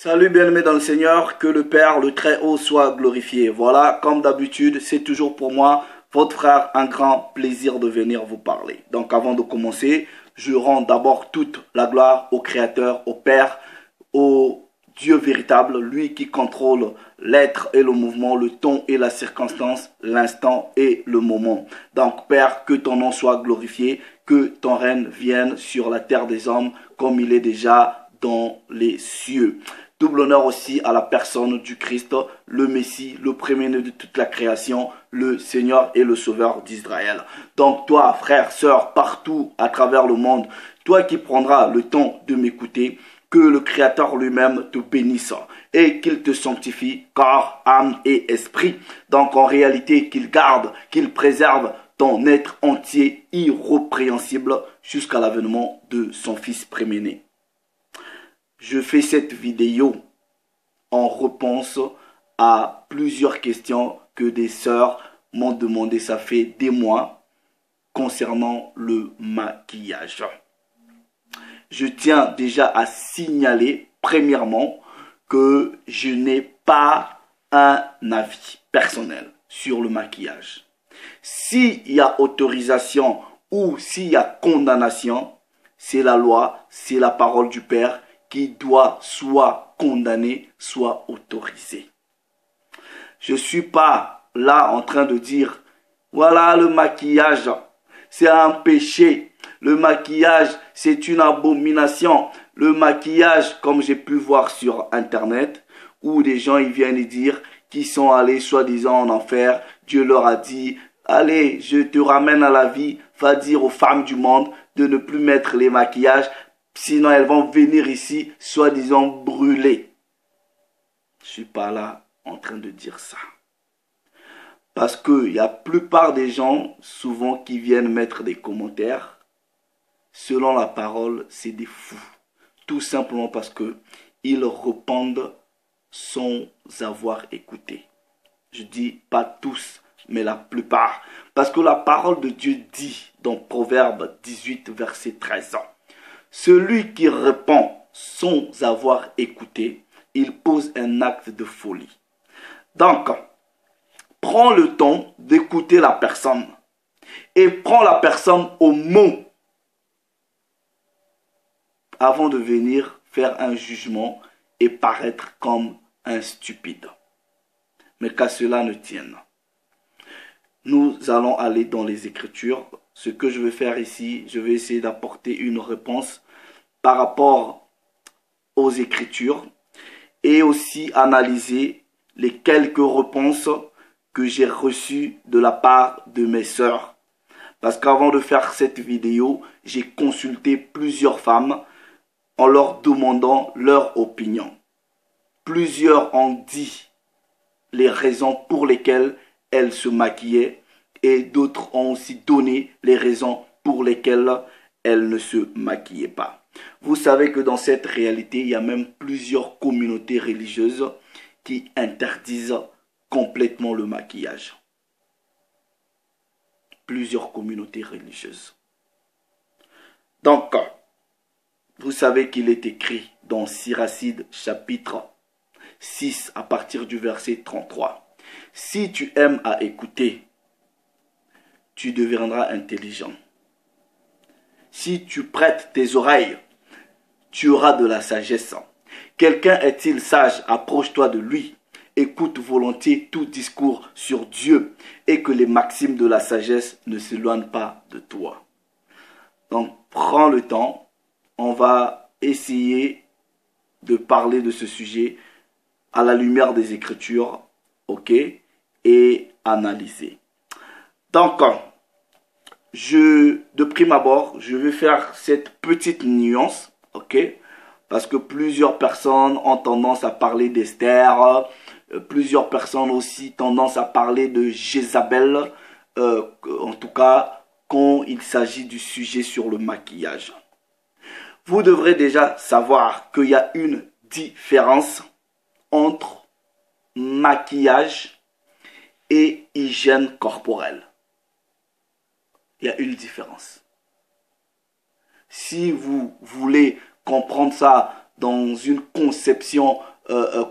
Salut bien-aimés dans le Seigneur, que le Père, le Très-Haut soit glorifié. Voilà, comme d'habitude, c'est toujours pour moi, votre frère, un grand plaisir de venir vous parler. Donc avant de commencer, je rends d'abord toute la gloire au Créateur, au Père, au Dieu véritable, lui qui contrôle l'être et le mouvement, le temps et la circonstance, l'instant et le moment. Donc Père, que ton nom soit glorifié, que ton règne vienne sur la terre des hommes comme il est déjà dans les cieux. Double honneur aussi à la personne du Christ, le Messie, le premier-né de toute la création, le Seigneur et le Sauveur d'Israël. Donc toi, frère, sœur, partout à travers le monde, toi qui prendras le temps de m'écouter, que le Créateur lui-même te bénisse et qu'il te sanctifie, corps, âme et esprit. Donc en réalité, qu'il garde, qu'il préserve ton être entier, irrépréhensible, jusqu'à l'avènement de son Fils préméné. Je fais cette vidéo en réponse à plusieurs questions que des sœurs m'ont demandé, ça fait des mois, concernant le maquillage. Je tiens déjà à signaler, premièrement, que je n'ai pas un avis personnel sur le maquillage. S'il y a autorisation ou s'il y a condamnation, c'est la loi, c'est la parole du Père qui doit soit condamné, soit autorisé. Je ne suis pas là en train de dire, voilà le maquillage, c'est un péché. Le maquillage, c'est une abomination. Le maquillage, comme j'ai pu voir sur Internet, où des gens ils viennent dire qu'ils sont allés soi-disant en enfer, Dieu leur a dit, allez, je te ramène à la vie, va dire aux femmes du monde de ne plus mettre les maquillages, sinon elles vont venir ici, soi-disant brûlées. Je ne suis pas là en train de dire ça. Parce que la plupart des gens, souvent, qui viennent mettre des commentaires, selon la parole, c'est des fous. Tout simplement parce que ils répondent sans avoir écouté. Je dis pas tous, mais la plupart. Parce que la parole de Dieu dit dans Proverbe 18, verset 13. Celui qui répond sans avoir écouté, il pose un acte de folie. Donc, prends le temps d'écouter la personne et prends la personne au mot avant de venir faire un jugement et paraître comme un stupide. Mais qu'à cela ne tienne. Nous allons aller dans les Écritures. Ce que je vais faire ici, je vais essayer d'apporter une réponse par rapport aux Écritures et aussi analyser les quelques réponses que j'ai reçues de la part de mes sœurs. Parce qu'avant de faire cette vidéo, j'ai consulté plusieurs femmes en leur demandant leur opinion. Plusieurs ont dit les raisons pour lesquelles elles se maquillaient et d'autres ont aussi donné les raisons pour lesquelles elles ne se maquillaient pas. Vous savez que dans cette réalité, il y a même plusieurs communautés religieuses qui interdisent complètement le maquillage. Plusieurs communautés religieuses. Donc, vous savez qu'il est écrit dans Siracide chapitre 6 à partir du verset 33. Si tu aimes à écouter, tu deviendras intelligent. Si tu prêtes tes oreilles, tu auras de la sagesse. Quelqu'un est-il sage? Approche-toi de lui. Écoute volontiers tout discours sur Dieu et que les maximes de la sagesse ne s'éloignent pas de toi. Donc, prends le temps. On va essayer de parler de ce sujet à la lumière des Écritures, ok, et analyser. Donc, de prime abord, je vais faire cette petite nuance, ok, parce que plusieurs personnes ont tendance à parler d'Esther, plusieurs personnes aussi tendance à parler de Jézabel, en tout cas quand il s'agit du sujet sur le maquillage. Vous devrez déjà savoir qu'il y a une différence entre maquillage et hygiène corporelle. Il y a une différence. Si vous voulez comprendre ça dans une conception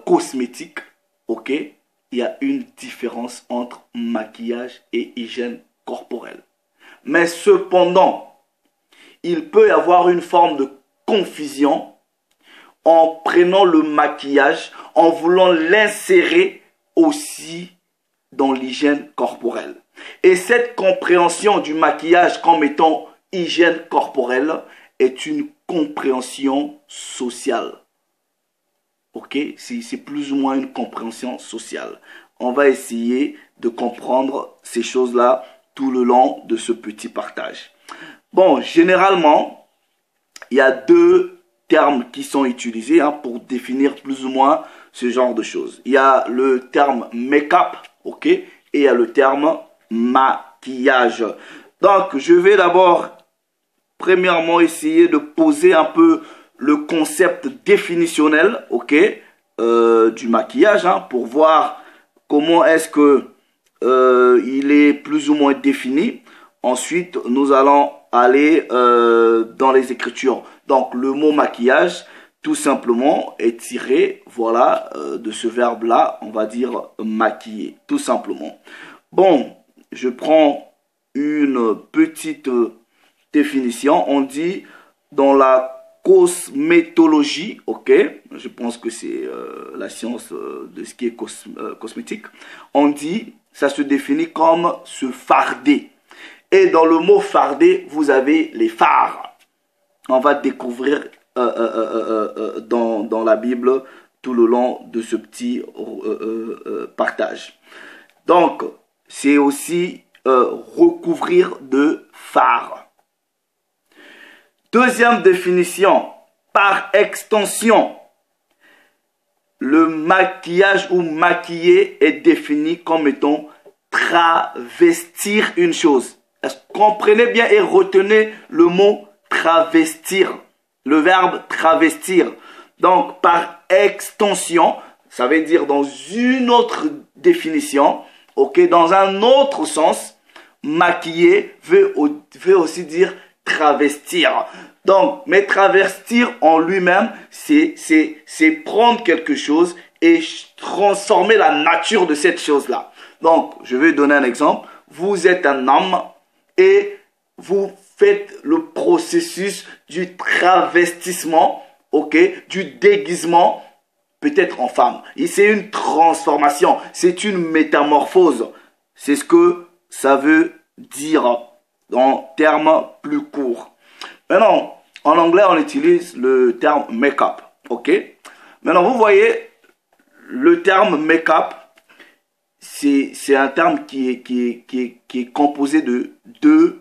cosmétique, ok, il y a une différence entre maquillage et hygiène corporelle. Mais cependant, il peut y avoir une forme de confusion en prenant le maquillage, en voulant l'insérer aussi dans l'hygiène corporelle. Et cette compréhension du maquillage comme étant hygiène corporelle est une compréhension sociale. Ok, c'est plus ou moins une compréhension sociale. On va essayer de comprendre ces choses-là tout le long de ce petit partage. Bon, généralement, il y a deux termes qui sont utilisés pour définir plus ou moins ce genre de choses. Il y a le terme make-up, ok, et il y a le terme maquillage. Donc, je vais d'abord, premièrement, essayer de poser un peu le concept définitionnel, ok, du maquillage, pour voir comment est-ce que il est plus ou moins défini. Ensuite, nous allons aller dans les écritures. Donc, le mot maquillage, tout simplement, est tiré, voilà, de ce verbe-là, on va dire maquiller, tout simplement. Bon, je prends une petite définition. On dit dans la cosmétologie, ok, je pense que c'est la science de ce qui est cosmétique. On dit, ça se définit comme se farder. Et dans le mot farder, vous avez les fards. On va découvrir dans la Bible tout le long de ce petit partage. Donc, c'est aussi recouvrir de fard. Deuxième définition, par extension, le maquillage ou maquiller est défini comme étant travestir une chose. Comprenez bien et retenez le mot travestir, le verbe travestir. Donc, par extension, ça veut dire dans une autre définition, ok, dans un autre sens, maquiller veut aussi dire travestir. Donc, mais travestir en lui-même, c'est prendre quelque chose et transformer la nature de cette chose-là. Donc, je vais donner un exemple. Vous êtes un homme et vous faites le processus du travestissement, ok, du déguisement, peut-être en femme. Et c'est une transformation, c'est une métamorphose. C'est ce que ça veut dire en termes plus courts. Maintenant, en anglais, on utilise le terme make-up, ok? Maintenant, vous voyez, le terme make-up, c'est un terme qui est composé de deux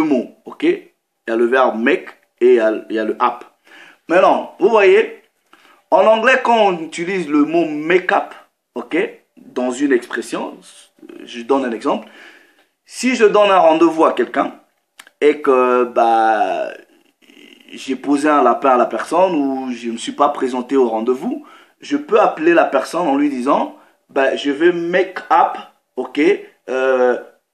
mots, ok? Il y a le verbe make et il y a le up. Maintenant, vous voyez, en anglais, quand on utilise le mot make-up, ok, dans une expression, je donne un exemple. Si je donne un rendez-vous à quelqu'un et que j'ai posé un lapin à la personne ou je ne me suis pas présenté au rendez-vous, je peux appeler la personne en lui disant je vais make up, ok,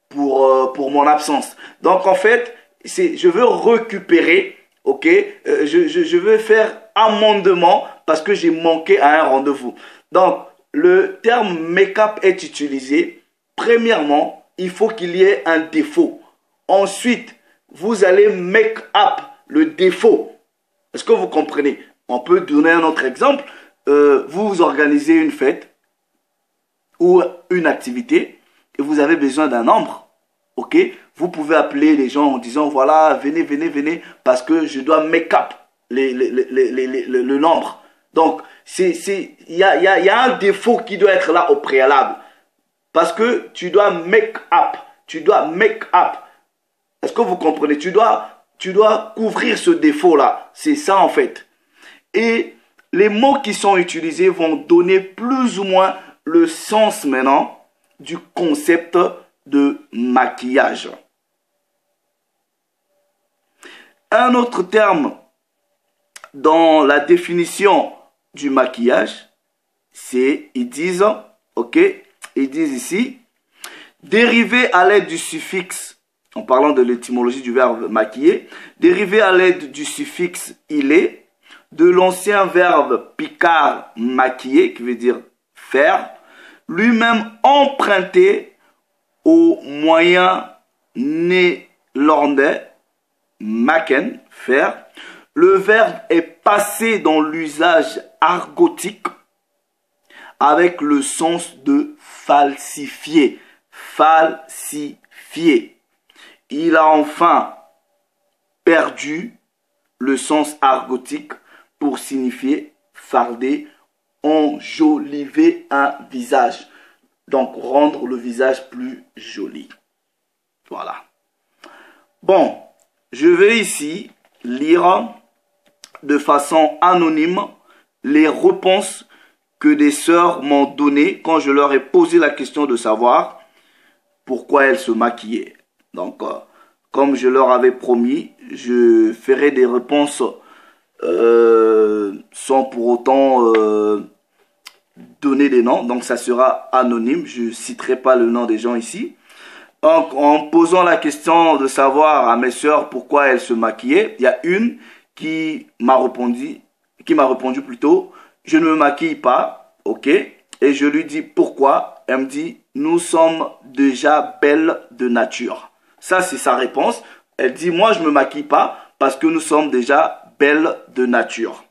pour mon absence. Donc en fait, je veux récupérer, ok, je veux faire amendement parce que j'ai manqué à un rendez-vous. Donc le terme make up est utilisé. Premièrement, il faut qu'il y ait un défaut. Ensuite, vous allez make up le défaut. Est-ce que vous comprenez? On peut donner un autre exemple. Vous organisez une fête ou une activité et vous avez besoin d'un nombre. Ok? Vous pouvez appeler les gens en disant voilà, venez, venez, venez parce que je dois make up le nombre. Donc, il y a un défaut qui doit être là au préalable. Parce que tu dois make up. Tu dois make up. Est-ce que vous comprenez? Tu dois couvrir ce défaut-là. C'est ça en fait. Et les mots qui sont utilisés vont donner plus ou moins le sens maintenant du concept de maquillage. Un autre terme dans la définition du maquillage, c'est, ils disent, ok, ils disent ici, dérivé à l'aide du suffixe, en parlant de l'étymologie du verbe maquiller, dérivé à l'aide du suffixe il est, de l'ancien verbe picard maquiller, qui veut dire faire, lui-même emprunté au moyen néerlandais maken, faire. Le verbe est passé dans l'usage argotique avec le sens de falsifier. Falsifier. Il a enfin perdu le sens argotique pour signifier farder, enjoliver un visage. Donc rendre le visage plus joli. Voilà. Bon, je vais ici lire de façon anonyme les réponses que des sœurs m'ont données quand je leur ai posé la question de savoir pourquoi elles se maquillaient. Donc, comme je leur avais promis, je ferai des réponses sans pour autant donner des noms. Donc, ça sera anonyme. Je ne citerai pas le nom des gens ici. Donc, en posant la question de savoir à mes sœurs pourquoi elles se maquillaient, il y a une qui m'a répondu plutôt, je ne me maquille pas, ok? Et je lui dis pourquoi? Elle me dit, nous sommes déjà belles de nature. Ça, c'est sa réponse. Elle dit, moi, je ne me maquille pas parce que nous sommes déjà belles de nature.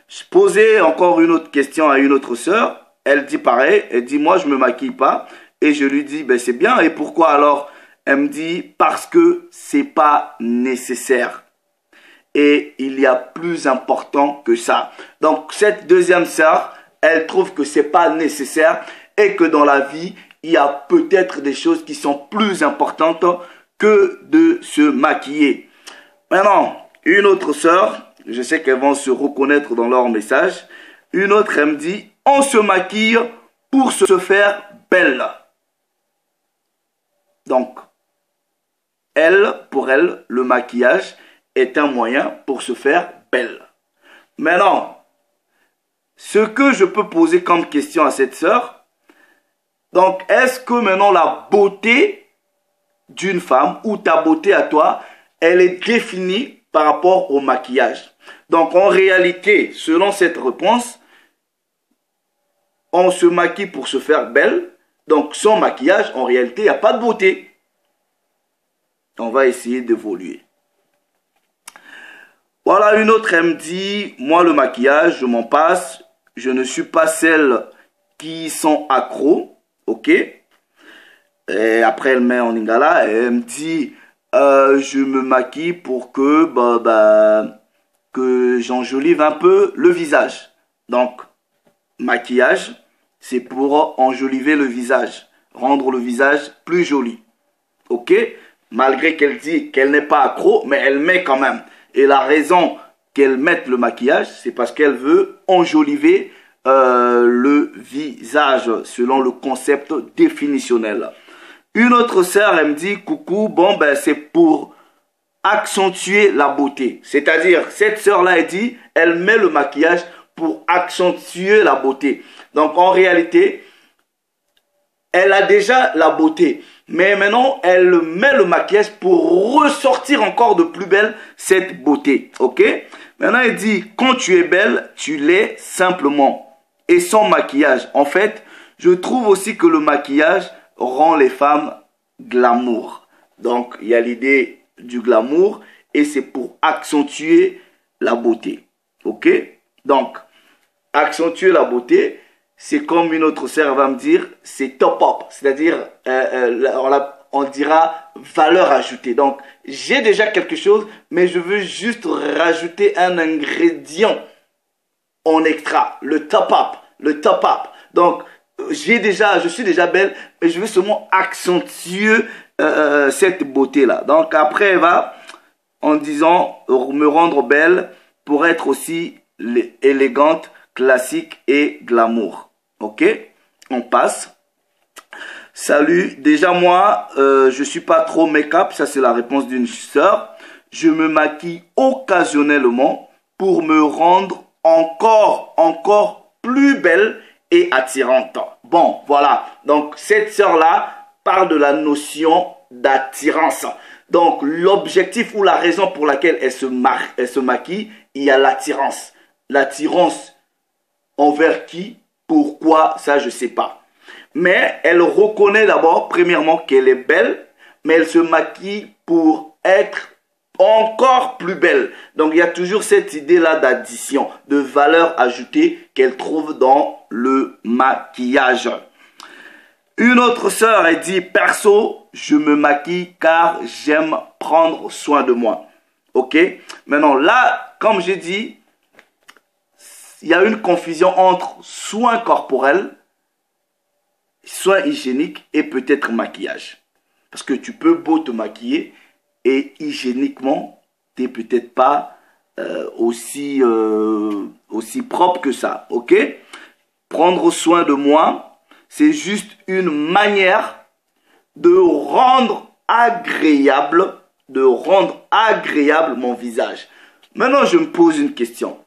Je posais encore une autre question à une autre sœur. Elle dit pareil. Elle dit, moi, je ne me maquille pas. Et je lui dis, ben, c'est bien. Et pourquoi alors? Elle me dit, parce que c'est pas nécessaire. Et il y a plus important que ça. Donc, cette deuxième sœur, elle trouve que c'est pas nécessaire et que dans la vie, il y a peut-être des choses qui sont plus importantes que de se maquiller. Maintenant, une autre sœur, je sais qu'elles vont se reconnaître dans leur message. Une autre, elle me dit, on se maquille pour se faire belle. Donc, pour elle, le maquillage est un moyen pour se faire belle. Maintenant, ce que je peux poser comme question à cette sœur, donc est-ce que maintenant la beauté d'une femme ou ta beauté à toi, elle est définie par rapport au maquillage? Donc en réalité, selon cette réponse, on se maquille pour se faire belle. Donc sans maquillage, en réalité, il n'y a pas de beauté. On va essayer d'évoluer. Voilà, une autre, elle me dit, moi le maquillage, je m'en passe. Je ne suis pas celle qui sont accros, ok? Et après, elle met en lingala et elle me dit, je me maquille pour que, que j'enjolive un peu le visage. Donc, maquillage, c'est pour enjoliver le visage, rendre le visage plus joli, ok? Malgré qu'elle dit qu'elle n'est pas accro, mais elle met quand même. Et la raison qu'elle mette le maquillage, c'est parce qu'elle veut enjoliver le visage, selon le concept définitionnel. Une autre sœur, elle me dit, coucou, bon, ben c'est pour accentuer la beauté. C'est-à-dire, cette sœur-là, elle dit, elle met le maquillage pour accentuer la beauté. Donc, en réalité, elle a déjà la beauté. Mais maintenant, elle met le maquillage pour ressortir encore de plus belle cette beauté. Ok? Maintenant, elle dit, quand tu es belle, tu l'es simplement. Et sans maquillage. En fait, je trouve aussi que le maquillage rend les femmes glamour. Donc, il y a l'idée du glamour et c'est pour accentuer la beauté. Ok? Donc, accentuer la beauté, c'est comme une autre sœur va me dire, c'est top up. C'est-à-dire, on dira valeur ajoutée. Donc, j'ai déjà quelque chose, mais je veux juste rajouter un ingrédient en extra, le top up, le top up. Donc, je suis déjà belle, mais je veux seulement accentuer cette beauté-là. Donc, après, elle va, en disant, me rendre belle pour être aussi élégante, classique et glamour. Ok? On passe. Salut. Déjà, moi, je suis pas trop make-up. Ça, c'est la réponse d'une sœur. Je me maquille occasionnellement pour me rendre encore plus belle et attirante. Bon, voilà. Donc, cette sœur-là parle de la notion d'attirance. Donc, l'objectif ou la raison pour laquelle elle se maquille, il y a l'attirance. l'attirance envers qui, pourquoi, ça je sais pas. Mais elle reconnaît d'abord, premièrement, qu'elle est belle, mais elle se maquille pour être encore plus belle. Donc il y a toujours cette idée-là d'addition, de valeur ajoutée qu'elle trouve dans le maquillage. Une autre sœur, elle dit, perso, je me maquille car j'aime prendre soin de moi. Ok? Maintenant là, comme j'ai dit, il y a une confusion entre soins corporels, soins hygiéniques et peut-être maquillage. Parce que tu peux beau te maquiller et hygiéniquement, tu n'es peut-être pas aussi propre que ça. Ok? Prendre soin de moi, c'est juste une manière de rendre agréable mon visage. Maintenant, je me pose une question.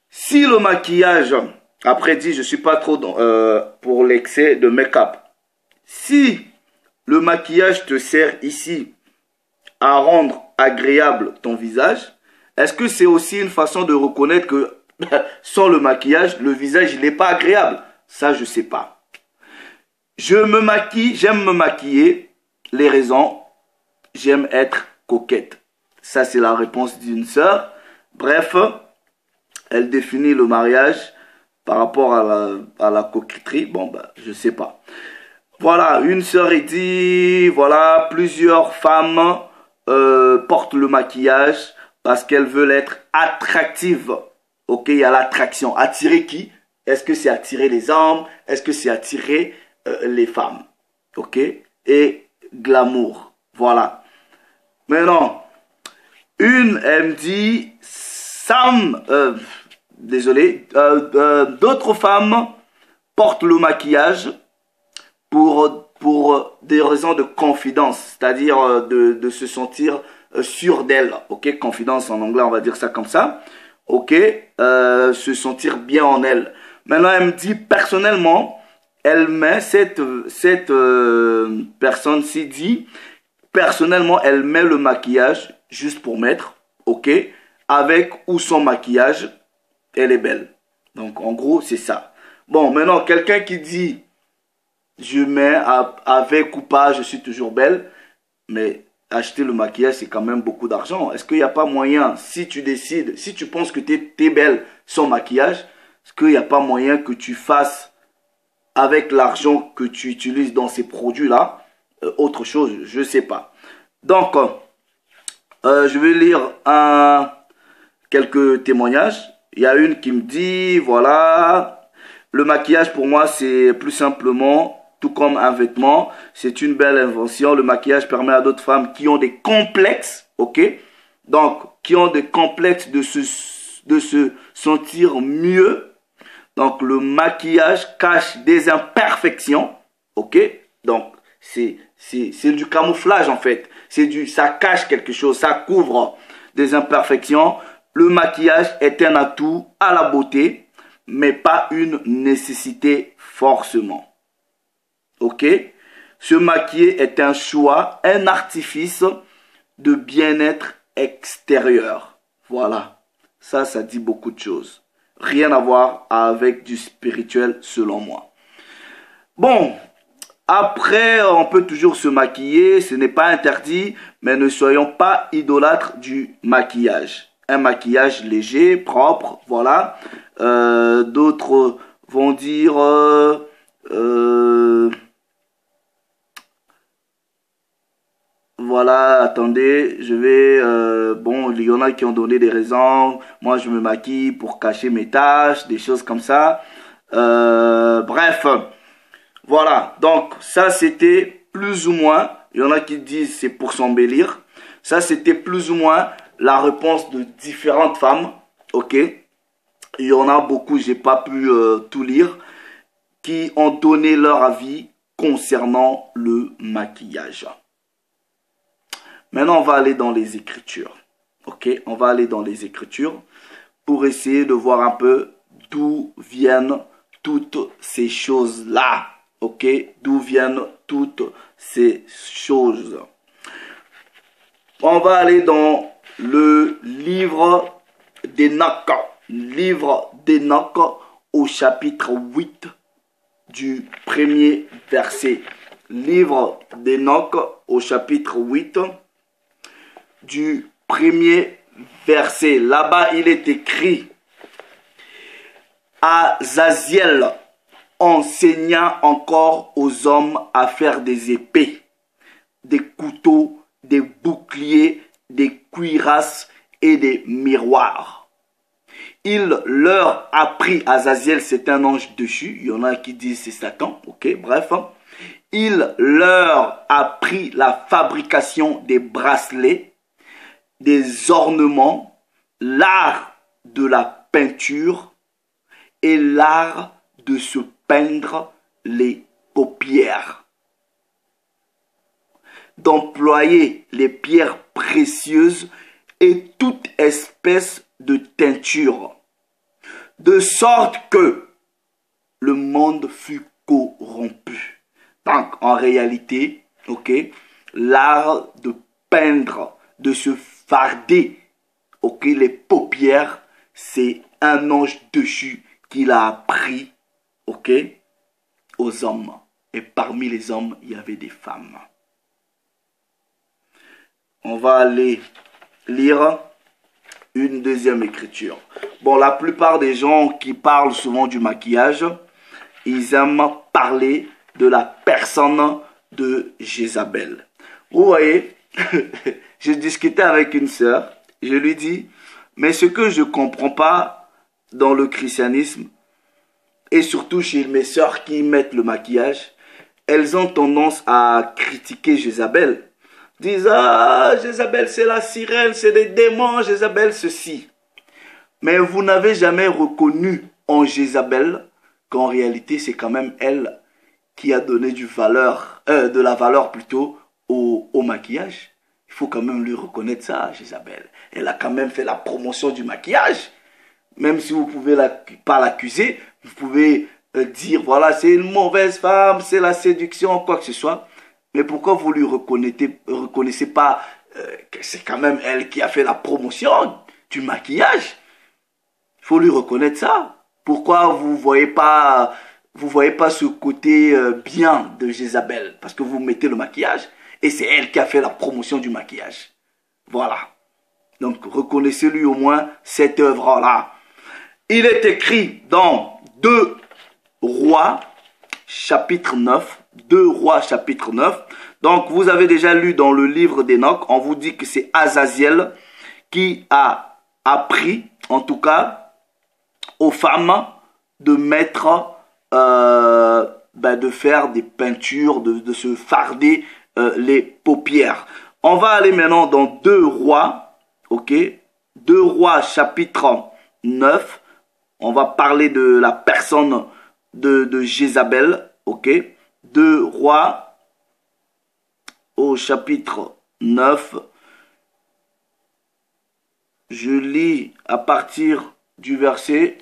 Si le maquillage, après dit, je ne suis pas trop pour l'excès de make-up. Si le maquillage te sert ici à rendre agréable ton visage, est-ce que c'est aussi une façon de reconnaître que sans le maquillage, le visage n'est pas agréable? Ça, je ne sais pas. Je me maquille, j'aime me maquiller. Les raisons, j'aime être coquette. Ça, c'est la réponse d'une sœur. Bref, elle définit le mariage par rapport à la coquetterie. Bon, ben, je sais pas. Voilà, une sœur dit, voilà, plusieurs femmes portent le maquillage parce qu'elles veulent être attractives. Ok, il y a l'attraction. Attirer qui? Est-ce que c'est attirer les hommes? Est-ce que c'est attirer les femmes? Ok, et glamour. Voilà. Maintenant, elle me dit, d'autres femmes portent le maquillage pour des raisons de confidence, c'est-à-dire de se sentir sûr d'elle. Ok, confidence en anglais, on va dire ça comme ça. Ok, se sentir bien en elle. Maintenant, elle me dit, personnellement, elle met cette personne-ci dit, personnellement, elle met le maquillage juste pour mettre, ok, avec ou sans maquillage, elle est belle. Donc, en gros, c'est ça. Bon, maintenant, quelqu'un qui dit, je mets avec ou pas, je suis toujours belle, mais acheter le maquillage, c'est quand même beaucoup d'argent. Est-ce qu'il n'y a pas moyen, si tu décides, si tu penses que tu es belle sans maquillage, est-ce qu'il n'y a pas moyen que tu fasses avec l'argent que tu utilises dans ces produits-là, autre chose, je ne sais pas. Donc, je vais lire quelques témoignages. Il y a une qui me dit, voilà, le maquillage pour moi c'est plus simplement, tout comme un vêtement, c'est une belle invention. Le maquillage permet à d'autres femmes qui ont des complexes, ok? Donc, qui ont des complexes de se sentir mieux. Donc, le maquillage cache des imperfections, ok? Donc, c'est du camouflage en fait. Ça cache quelque chose, ça couvre des imperfections. Le maquillage est un atout à la beauté, mais pas une nécessité forcément. Ok? Se maquiller est un choix, un artifice de bien-être extérieur. Voilà. Ça dit beaucoup de choses. Rien à voir avec du spirituel selon moi. Bon. Après, on peut toujours se maquiller, ce n'est pas interdit, mais ne soyons pas idolâtres du maquillage. Un maquillage léger, propre, voilà. D'autres vont dire... voilà, attendez, je vais... bon, il y en a qui ont donné des raisons. Moi, je me maquille pour cacher mes taches, des choses comme ça. Bref... Voilà, donc ça c'était plus ou moins, il y en a qui disent c'est pour s'embellir. Ça c'était plus ou moins la réponse de différentes femmes, ok. Il y en a beaucoup, j'ai pas pu tout lire, qui ont donné leur avis concernant le maquillage. Maintenant on va aller dans les écritures, ok. On va aller dans les écritures pour essayer de voir un peu d'où viennent toutes ces choses-là. Ok, d'où viennent toutes ces choses? On va aller dans le livre d'Enoch. livre d'Enoch au chapitre 8 du premier verset. Livre d'Enoch au chapitre 8 du premier verset. Là-bas, il est écrit: Azaziel enseigna encore aux hommes à faire des épées, des couteaux, des boucliers, des cuirasses et des miroirs. Il leur apprit, Azaziel c'est un ange déchu, il y en a qui disent c'est Satan, ok, bref. Il leur apprit la fabrication des bracelets, des ornements, l'art de la peinture et l'art de se peindre les paupières, d'employer les pierres précieuses et toute espèce de teinture, de sorte que le monde fut corrompu. Donc, en réalité, ok, l'art de peindre, de se farder, ok, les paupières, c'est un ange déchu qui l'a appris, ok, aux hommes. Et parmi les hommes, il y avait des femmes. On va aller lire une deuxième écriture. Bon, la plupart des gens qui parlent souvent du maquillage, ils aiment parler de la personne de Jézabel. Vous voyez, j'ai discuté avec une sœur, je lui dis, mais ce que je ne comprends pas dans le christianisme, et surtout chez mes sœurs qui mettent le maquillage, elles ont tendance à critiquer Jézabel. Disent, ah, Jézabel c'est la sirène, c'est des démons, Jézabel ceci. Mais vous n'avez jamais reconnu en Jézabel qu'en réalité c'est quand même elle qui a donné de la valeur plutôt au maquillage. Il faut quand même lui reconnaître ça, Jézabel. Elle a quand même fait la promotion du maquillage. Même si vous ne pouvez pas l'accuser, vous pouvez dire, voilà, c'est une mauvaise femme, c'est la séduction, quoi que ce soit. Mais pourquoi vous lui reconnaissez pas que c'est quand même elle qui a fait la promotion du maquillage? Il faut lui reconnaître ça. Pourquoi vous voyez pas ce côté bien de Jézabel? Parce que vous mettez le maquillage et c'est elle qui a fait la promotion du maquillage. Voilà. Donc reconnaissez-lui au moins cette œuvre-là. Il est écrit dans 2 Rois chapitre 9. 2 Rois chapitre 9. Donc vous avez déjà lu dans le livre d'Enoch, on vous dit que c'est Azaziel qui a appris, en tout cas, aux femmes de mettre, de faire des peintures, de se farder les paupières. On va aller maintenant dans 2 Rois, ok, 2 Rois chapitre 9. On va parler de la personne de Jézabel, ok. 2 Rois au chapitre 9. Je lis à partir du verset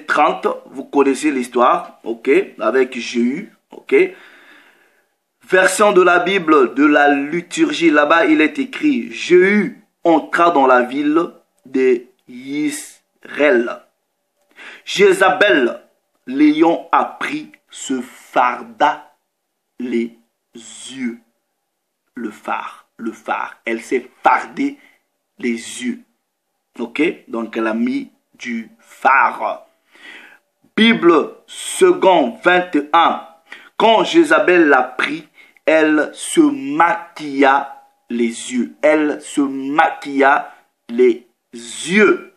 30. Vous connaissez l'histoire, ok, avec Jéhu, ok. Version de la Bible de la liturgie, là-bas il est écrit: Jéhu entra dans la ville de Israël. Jézabel, l'ayant appris, se farda les yeux. Le phare. Elle s'est fardé les yeux. Ok? Donc elle a mis du phare. Bible second 21. Quand Jézabel l'a pris, elle se maquilla les yeux. Elle se maquilla les yeux.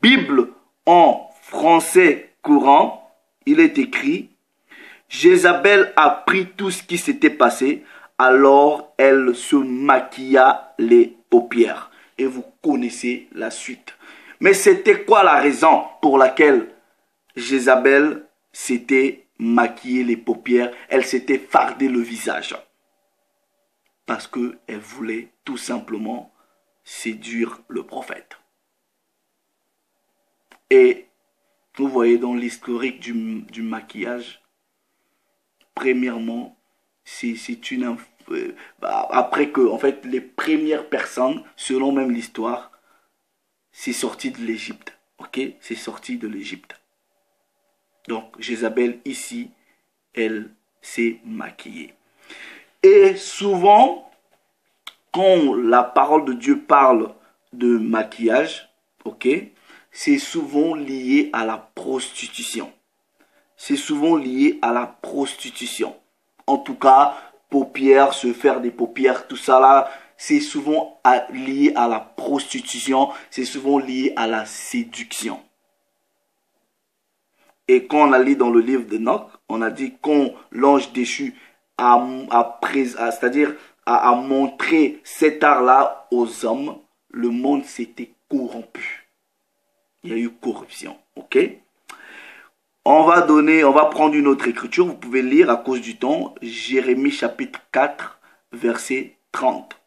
Bible en français courant, il est écrit: Jézabel a appris tout ce qui s'était passé, alors elle se maquilla les paupières. Et vous connaissez la suite. Mais c'était quoi la raison pour laquelle Jézabel s'était maquillée les paupières, elle s'était fardé le visage? Parce qu'elle voulait tout simplement séduire le prophète. Et vous voyez dans l'historique du maquillage, premièrement, c'est une... après que, en fait, les premières personnes, selon même l'histoire, c'est sorti de l'Égypte. Ok, c'est sorti de l'Égypte. Donc, Jézabel, ici, elle s'est maquillée. Et souvent, quand la parole de Dieu parle de maquillage, ok, c'est souvent lié à la prostitution. C'est souvent lié à la prostitution. En tout cas, paupières, se faire des paupières, tout ça là, c'est souvent lié à la prostitution, c'est souvent lié à la séduction. Et quand on a lu dans le livre d'Enoch, on a dit quand l'ange déchu a montré cet art-là aux hommes, le monde s'était corrompu. Il y a eu corruption, ok? On va prendre une autre écriture, vous pouvez lire à cause du temps, Jérémie chapitre 4, verset 30.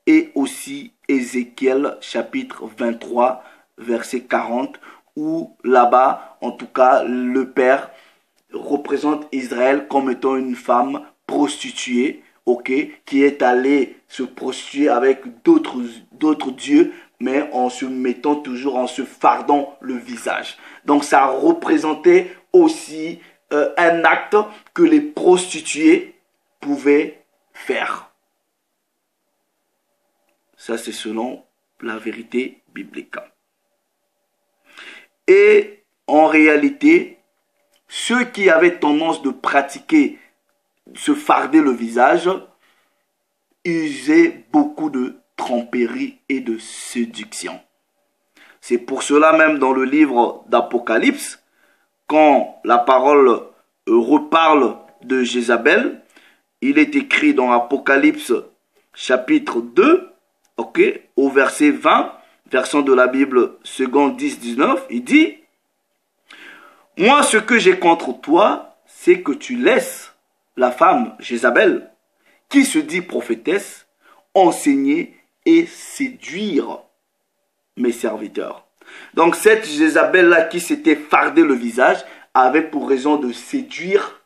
Et aussi Ézéchiel chapitre 23, verset 40, où là-bas, en tout cas, le Père représente Israël comme étant une femme prostituée, ok, qui est allée se prostituer avec d'autres dieux, mais en se mettant toujours, en se fardant le visage. Donc ça représentait aussi un acte que les prostituées pouvaient faire. Ça, c'est selon la vérité biblique. Et en réalité, ceux qui avaient tendance de pratiquer, se farder le visage, usaient beaucoup de tromperie et de séduction. C'est pour cela même dans le livre d'Apocalypse, quand la parole reparle de Jézabel, il est écrit dans Apocalypse chapitre 2, ok, au verset 20, version de la Bible seconde 10-19, il dit « Moi, ce que j'ai contre toi, c'est que tu laisses la femme Jézabel, qui se dit prophétesse, enseigner et séduire mes serviteurs. » Donc cette Jézabel-là qui s'était fardé le visage avait pour raison de séduire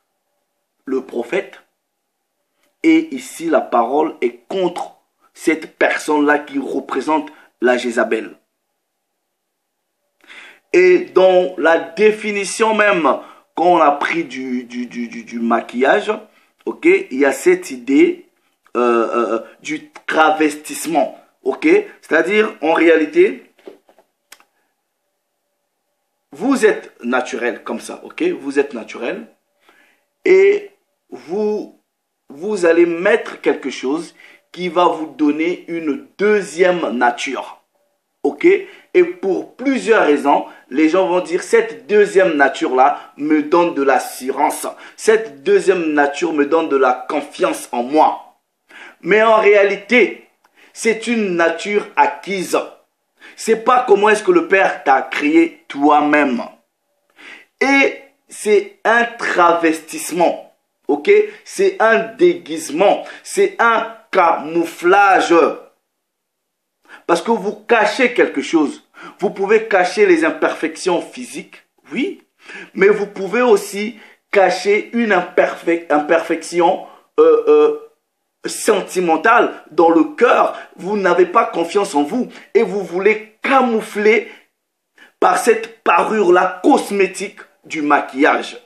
le prophète. Et ici, la parole est contre cette personne-là qui représente la Jézabel. Et dans la définition même, quand on a pris du maquillage, ok, il y a cette idée du travestissement, ok, c'est-à-dire en réalité, vous êtes naturel comme ça, ok, vous êtes naturel et vous allez mettre quelque chose qui va vous donner une deuxième nature, ok, et pour plusieurs raisons, les gens vont dire cette deuxième nature-là me donne de l'assurance, cette deuxième nature me donne de la confiance en moi. Mais en réalité, c'est une nature acquise. C'est pas comment est-ce que le Père t'a créé toi-même. Et c'est un travestissement, ok? C'est un déguisement, c'est un camouflage. Parce que vous cachez quelque chose. Vous pouvez cacher les imperfections physiques, oui, mais vous pouvez aussi cacher une imperfection sentimentale dans le cœur. Vous n'avez pas confiance en vous et vous voulez camoufler par cette parure-là cosmétique du maquillage.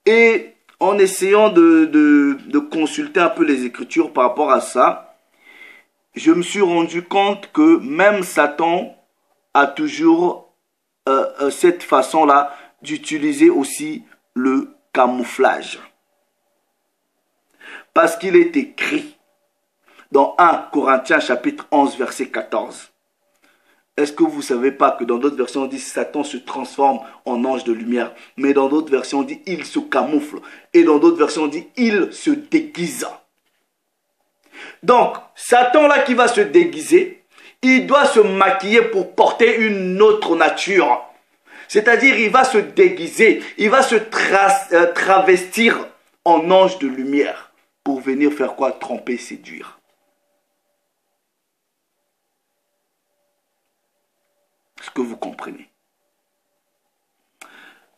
Et en essayant de consulter un peu les Écritures par rapport à ça, je me suis rendu compte que même Satan a toujours cette façon-là d'utiliser aussi le camouflage. Parce qu'il est écrit dans 1 Corinthiens chapitre 11 verset 14. Est-ce que vous ne savez pas que dans d'autres versions on dit Satan se transforme en ange de lumière, mais dans d'autres versions on dit il se camoufle, et dans d'autres versions on dit il se déguise. Donc, Satan là qui va se déguiser, il doit se maquiller pour porter une autre nature. C'est-à-dire, il va se déguiser, il va se travestir en ange de lumière pour venir faire quoi? Tromper, séduire. Est-ce que vous comprenez?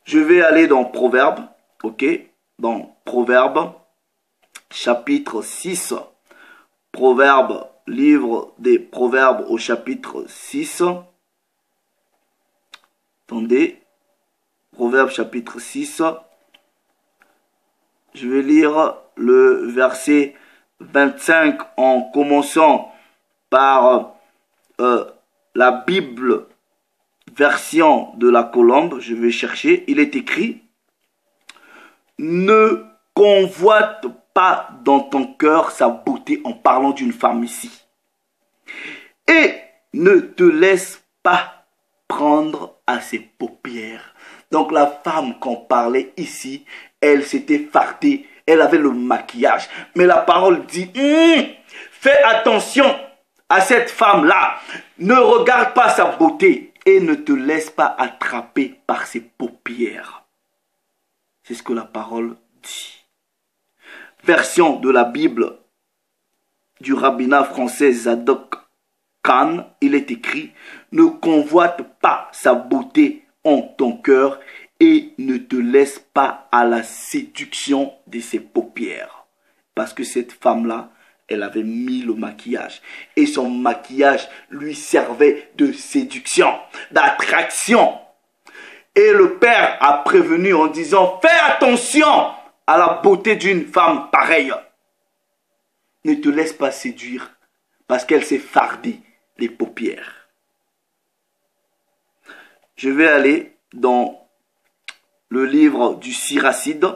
Je vais aller dans Proverbes, ok? Dans Proverbes, chapitre 6. Proverbe livre des Proverbes au chapitre 6. Attendez. Proverbes chapitre 6. Je vais lire le verset 25 en commençant par la Bible version de la Colombe. Je vais chercher. Il est écrit: ne convoite pas dans ton cœur sa beauté, en parlant d'une femme ici. Et ne te laisse pas prendre à ses paupières. Donc la femme qu'on parlait ici, elle s'était fardée, elle avait le maquillage. Mais la parole dit, fais attention à cette femme-là. Ne regarde pas sa beauté et ne te laisse pas attraper par ses paupières. C'est ce que la parole dit. Version de la Bible du rabbinat français Zadok Khan, il est écrit: ne convoite pas sa beauté en ton cœur et ne te laisse pas à la séduction de ses paupières. Parce que cette femme-là, elle avait mis le maquillage. Et son maquillage lui servait de séduction, d'attraction. Et le père a prévenu en disant: fais attention à la beauté d'une femme pareille. Ne te laisse pas séduire parce qu'elle s'est fardée les paupières. Je vais aller dans le livre du Siracide.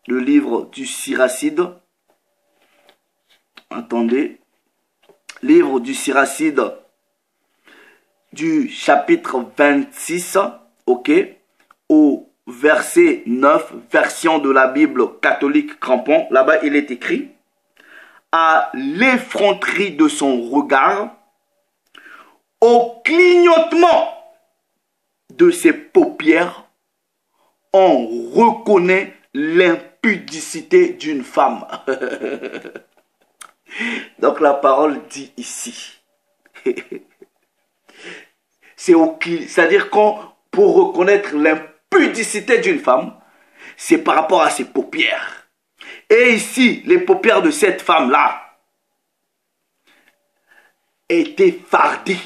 Le livre du Siracide. Attendez. Livre du Siracide du chapitre 26. Ok. Au verset 9, version de la Bible catholique crampon. Là-bas, il est écrit: à l'effronterie de son regard, au clignotement de ses paupières, on reconnaît l'impudicité d'une femme. Donc la parole dit ici. C'est-à-dire qu'on, pour reconnaître l'impudicité d'une femme, c'est par rapport à ses paupières. Et ici, les paupières de cette femme-là étaient fardées.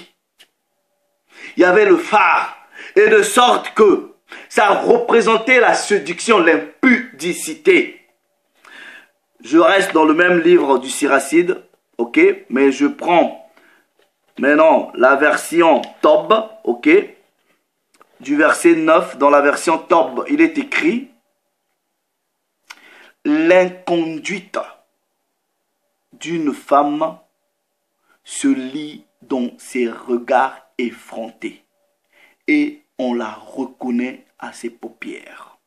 Il y avait le phare. Et de sorte que ça représentait la séduction, l'impudicité. Je reste dans le même livre du Siracide, ok, mais je prends maintenant la version Tob, ok, du verset 9. Dans la version Tob, il est écrit: l'inconduite d'une femme se lit dans ses regards effrontés et on la reconnaît à ses paupières.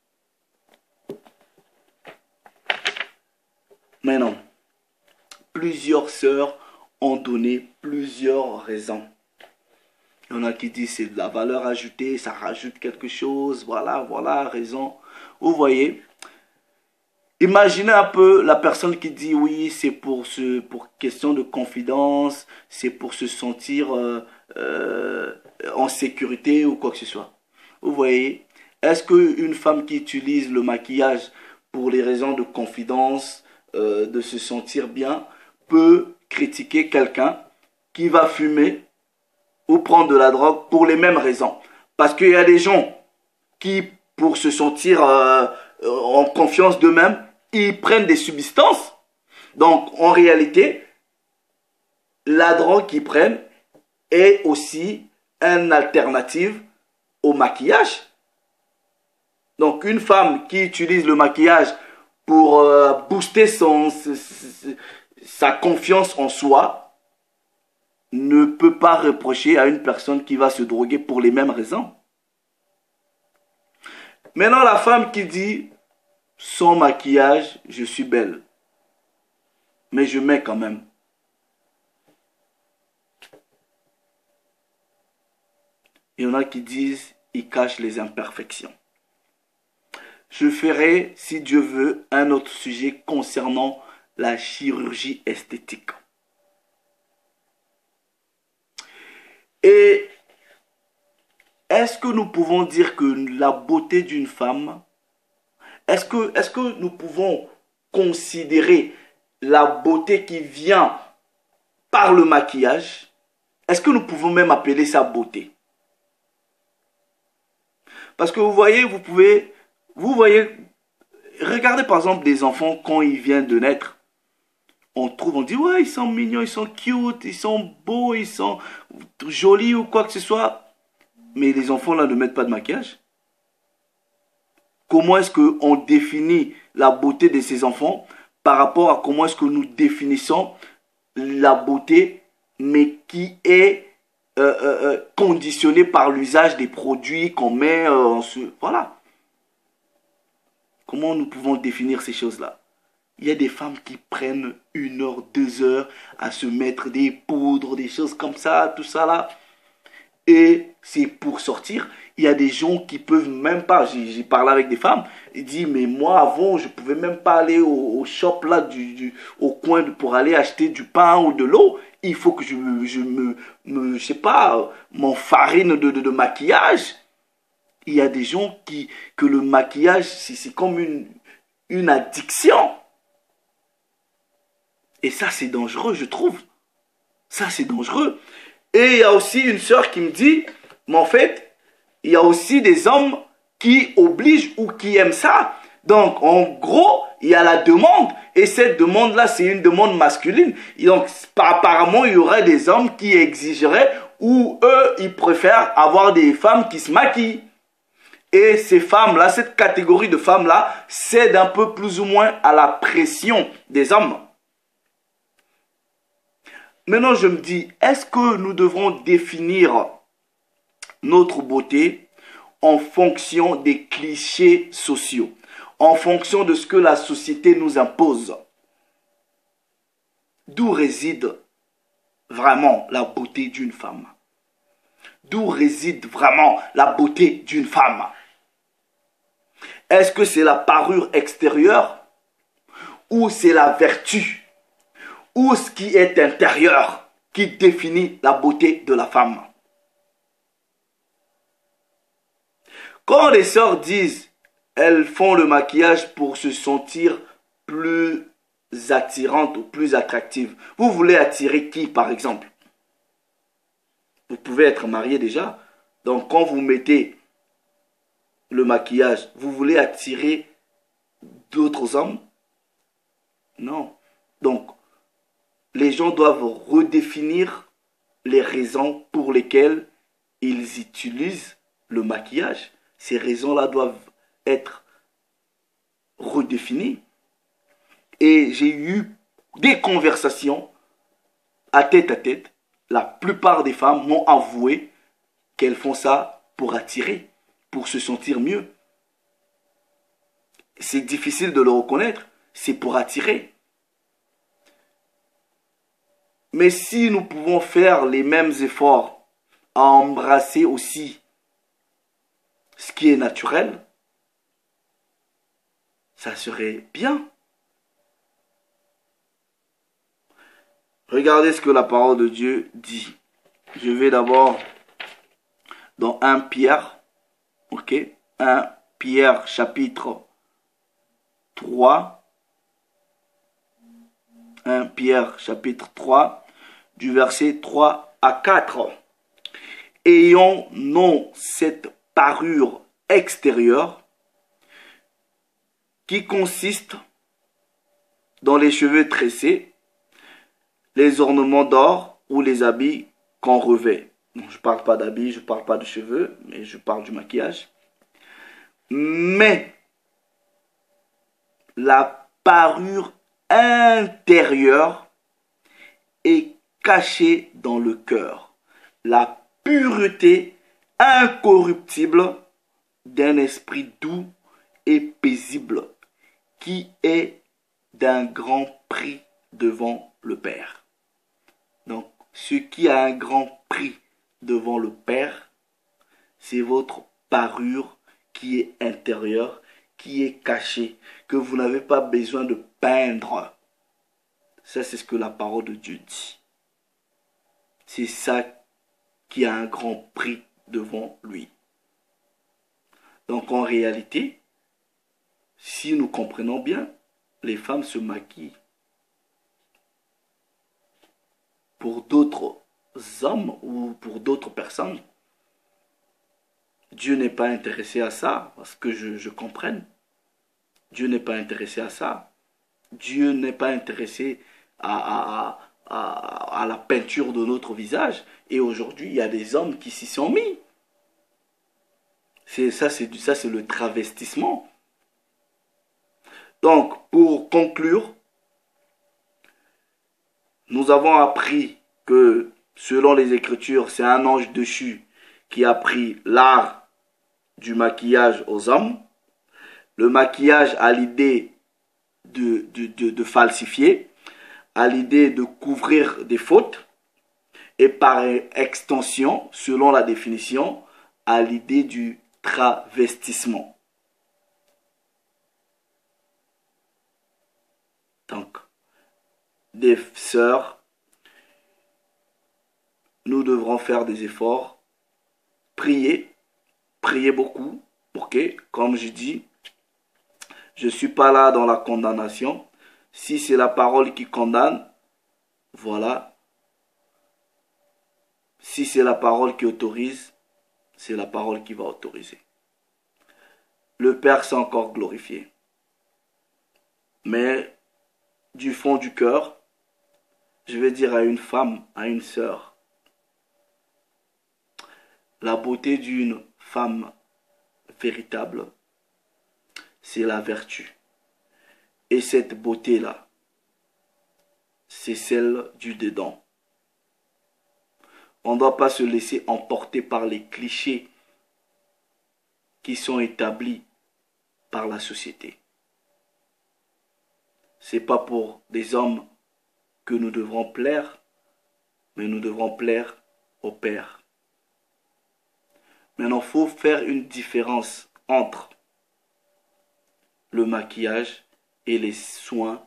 Maintenant, plusieurs sœurs ont donné plusieurs raisons. Il y en a qui disent c'est de la valeur ajoutée, ça rajoute quelque chose, voilà, raison. Vous voyez, imaginez un peu la personne qui dit oui, c'est pour question de confidence, c'est pour se sentir en sécurité ou quoi que ce soit. Vous voyez, est-ce qu'une femme qui utilise le maquillage pour les raisons de confidence, de se sentir bien, peut critiquer quelqu'un qui va fumer ou prendre de la drogue pour les mêmes raisons? Parce qu'il y a des gens qui, pour se sentir en confiance d'eux-mêmes, ils prennent des substances. Donc, en réalité, la drogue qu'ils prennent est aussi une alternative au maquillage. Donc, une femme qui utilise le maquillage pour booster sa confiance en soi ne peut pas reprocher à une personne qui va se droguer pour les mêmes raisons. Maintenant, la femme qui dit: sans maquillage, je suis belle, mais je mets quand même. Il y en a qui disent: il cache les imperfections. Je ferai, si Dieu veut, un autre sujet concernant la chirurgie esthétique. Et est-ce que nous pouvons dire que la beauté d'une femme, est-ce que nous pouvons considérer la beauté qui vient par le maquillage, est-ce que nous pouvons même appeler ça beauté? Parce que vous voyez, regardez par exemple des enfants quand ils viennent de naître. On dit, ouais, ils sont mignons, ils sont cute, ils sont beaux, ils sont jolis ou quoi que ce soit. Mais les enfants là ne mettent pas de maquillage. Comment est-ce qu'on définit la beauté de ces enfants par rapport à comment est-ce que nous définissons la beauté, mais qui est conditionnée par l'usage des produits qu'on met Voilà. Comment nous pouvons définir ces choses-là? Il y a des femmes qui prennent 1 heure, 2 heures à se mettre des poudres, des choses comme ça, tout ça là. Et c'est pour sortir. Il y a des gens qui peuvent même pas. J'ai parlé avec des femmes. Ils disent, mais moi avant, je pouvais même pas aller au shop là, au coin pour aller acheter du pain ou de l'eau. Il faut que je sais pas, m'enfarine de maquillage. Il y a des gens que le maquillage, c'est comme une addiction. Et ça, c'est dangereux, je trouve. Ça, c'est dangereux. Et il y a aussi une sœur qui me dit, mais en fait, il y a aussi des hommes qui obligent ou qui aiment ça. Donc, en gros, il y a la demande. Et cette demande-là, c'est une demande masculine. Et donc, apparemment, il y aurait des hommes qui exigeraient ou eux, ils préfèrent avoir des femmes qui se maquillent. Et ces femmes-là, cette catégorie de femmes-là, cèdent un peu plus ou moins à la pression des hommes. Maintenant, je me dis, est-ce que nous devrons définir notre beauté en fonction des clichés sociaux, en fonction de ce que la société nous impose? D'où réside vraiment la beauté d'une femme? D'où réside vraiment la beauté d'une femme? Est-ce que c'est la parure extérieure ou c'est la vertu ou ce qui est intérieur qui définit la beauté de la femme? Quand les sœurs disent elles font le maquillage pour se sentir plus attirantes ou plus attractives, vous voulez attirer qui par exemple? Vous pouvez être marié déjà. Donc quand vous mettez le maquillage, vous voulez attirer d'autres hommes? Non. Donc, les gens doivent redéfinir les raisons pour lesquelles ils utilisent le maquillage. Ces raisons-là doivent être redéfinies. Et j'ai eu des conversations à tête. La plupart des femmes m'ont avoué qu'elles font ça pour attirer, pour se sentir mieux. C'est difficile de le reconnaître, c'est pour attirer. Mais si nous pouvons faire les mêmes efforts à embrasser aussi ce qui est naturel, ça serait bien. Regardez ce que la parole de Dieu dit. Je vais d'abord dans 1 Pierre, ok, 1 Pierre chapitre 3, 1 Pierre chapitre 3, du verset 3 à 4. Ayons non cette parure extérieure qui consiste dans les cheveux tressés, les ornements d'or ou les habits qu'on revêt. Je ne parle pas d'habits, je ne parle pas de cheveux, mais je parle du maquillage. Mais la parure intérieure est cachée dans le cœur. La pureté incorruptible d'un esprit doux et paisible qui est d'un grand prix devant le Père. Donc, ce qui a un grand prix devant le Père, c'est votre parure qui est intérieure, qui est cachée, que vous n'avez pas besoin de peindre. Ça, c'est ce que la parole de Dieu dit. C'est ça qui a un grand prix devant lui. Donc, en réalité, si nous comprenons bien, les femmes se maquillent pour d'autres hommes ou pour d'autres personnes, Dieu n'est pas intéressé à ça, parce que je comprenne. Dieu n'est pas intéressé à ça. Dieu n'est pas intéressé à la peinture de notre visage. Et aujourd'hui, il y a des hommes qui s'y sont mis. Ça, c'est le travestissement. Donc, pour conclure, nous avons appris que, selon les Écritures, c'est un ange déchu qui a pris l'art du maquillage aux hommes. Le maquillage a l'idée de falsifier, a l'idée de couvrir des fautes, et par extension, selon la définition, a l'idée du travestissement. Donc, des sœurs, nous devrons faire des efforts, prier beaucoup, ok, comme je dis, je ne suis pas là dans la condamnation. Si c'est la parole qui condamne, voilà. Si c'est la parole qui autorise, c'est la parole qui va autoriser. Le Père s'est encore glorifié. Mais du fond du cœur, je vais dire à une femme, à une sœur, la beauté d'une femme véritable, c'est la vertu. Et cette beauté-là, c'est celle du dedans. On ne doit pas se laisser emporter par les clichés qui sont établis par la société. Ce n'est pas pour des hommes que nous devrons plaire, mais nous devrons plaire au Père. Maintenant, il faut faire une différence entre le maquillage et les soins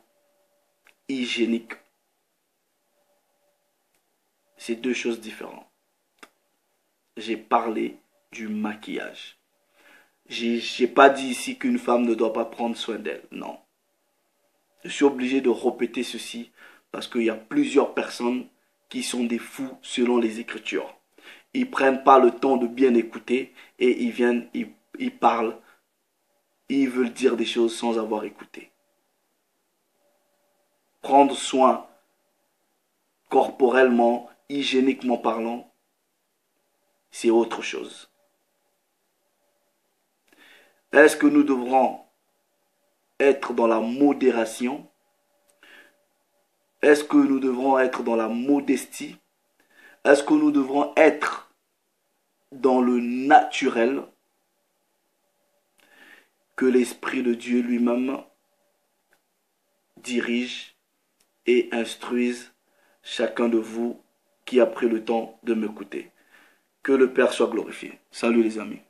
hygiéniques. C'est deux choses différentes. J'ai parlé du maquillage. Je n'ai pas dit ici qu'une femme ne doit pas prendre soin d'elle. Non. Je suis obligé de répéter ceci parce qu'il y a plusieurs personnes qui sont des fous selon les Écritures. Ils ne prennent pas le temps de bien écouter et ils viennent, ils parlent. Ils veulent dire des choses sans avoir écouté. Prendre soin corporellement, hygiéniquement parlant, c'est autre chose. Est-ce que nous devrons être dans la modération? Est-ce que nous devrons être dans la modestie? Est-ce que nous devrons être dans le naturel? Que l'Esprit de Dieu lui-même dirige et instruise chacun de vous qui a pris le temps de m'écouter. Que le Père soit glorifié. Salut les amis.